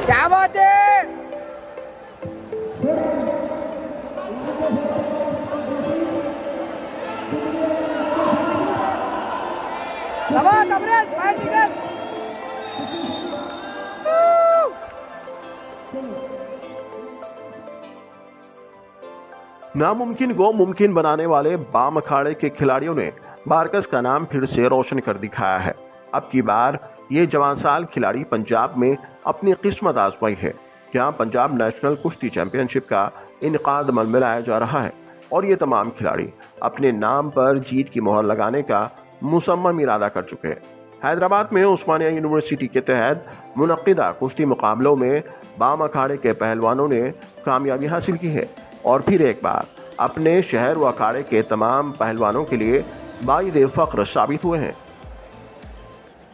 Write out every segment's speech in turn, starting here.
क्या बात है। शाबाश अमरेश, बाहर निकल। नामुमकिन को मुमकिन बनाने वाले बाम अखाड़े के खिलाड़ियों ने बारकस का नाम फिर से रोशन कर दिखाया है। अब की बार ये जवान साल खिलाड़ी पंजाब में अपनी किस्मत आजमाई है, जहां पंजाब नेशनल कुश्ती चैंपियनशिप का इनकाद अमल में लाया जा रहा है और ये तमाम खिलाड़ी अपने नाम पर जीत की मोहर लगाने का मुसम्मम इरादा कर चुके हैं। हैदराबाद में उस्मानिया यूनिवर्सिटी के तहत मुनक्किदा कुश्ती मुकाबलों में बाम अखाड़े के पहलवानों ने कामयाबी हासिल की है और फिर एक बार अपने शहर व अखाड़े के तमाम पहलवानों के लिए बाइज़ फ़ख्र साबित हुए हैं।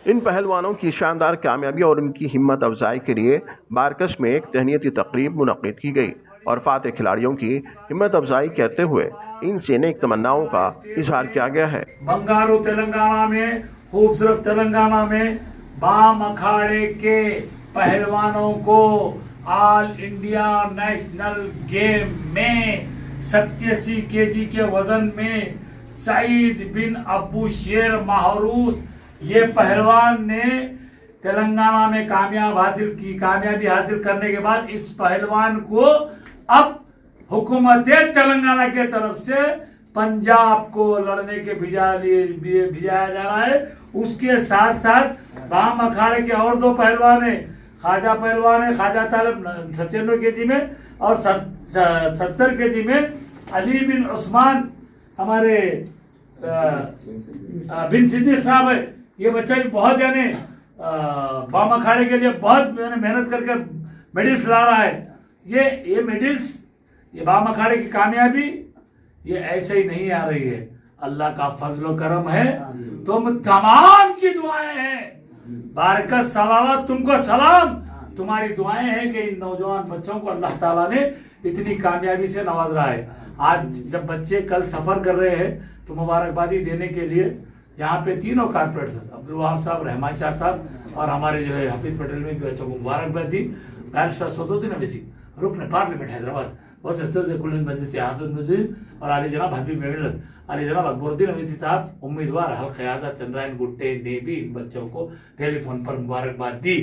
इन पहलवानों की शानदार कामयाबी और उनकी हिम्मत अफजाई के लिए बारकस में एक तहनीती तकरीब मुनक्किद की गई और फातेह खिलाड़ियों की हिम्मत अफजाई करते हुए इनसे नेक तमन्नाओं का इजहार किया गया है। बंगारू तेलंगाना में, खूबसूरत तेलंगाना में बाम अखाड़े के पहलवानों को ऑल इंडिया नेशनल गेम में 87 केजी के वजन में सईद बिन अबू शेर महरूस ये पहलवान ने तेलंगाना में कामयाबी हासिल करने के बाद इस पहलवान को अब हुकूमत तेलंगाना के तरफ से पंजाब को लड़ने के भिजाया जा रहा है। उसके साथ साथ बाम अखाड़े के और दो पहलवान है, ख्वाजा पहलवान है, ख्वाजा तालिब 97 केजी में और 70 केजी में अली बिन उस्मान हमारे बिन सिद्दीक साहब है। ये बच्चा भी बहुत जाने बाम अखाड़े के लिए बहुत मेहनत करके मेडल्स ला रहा है। ये मेडल्स, ये बाम अखाड़े की कामयाबी ये ऐसे ही नहीं आ रही है, अल्लाह का फजलो करम है। तुम तमाम की दुआएं हैं, बारकस सलावत तुमको सलाम, तुम्हारी दुआएं हैं कि इन नौजवान बच्चों को अल्लाह ताला ने इतनी कामयाबी से नवाज रहा है। आज जब बच्चे कल सफर कर रहे हैं तो मुबारकबादी देने के लिए यहाँ पे तीनों कारपोरेट्स, अब्दुल वहाब साहब, रहमान शाह साहब और हमारे जो है हफीज पटेल में भी बच्चों को मुबारकबाद दी। बैरिस्टर सदुद्दीन अवैसी, रुकन पार्लियामेंट हैदराबाद, बहुत से कुल मजलिस इत्तेहादुद्दीन और आली जनाब हबीब मेमिनत, आली जनाब अकबरुद्दीन अवैसी साहब उम्मीदवार हल्क़ क़यादत चंद्रायन गुट्टे ने भी इन बच्चों को टेलीफोन पर मुबारकबाद दी।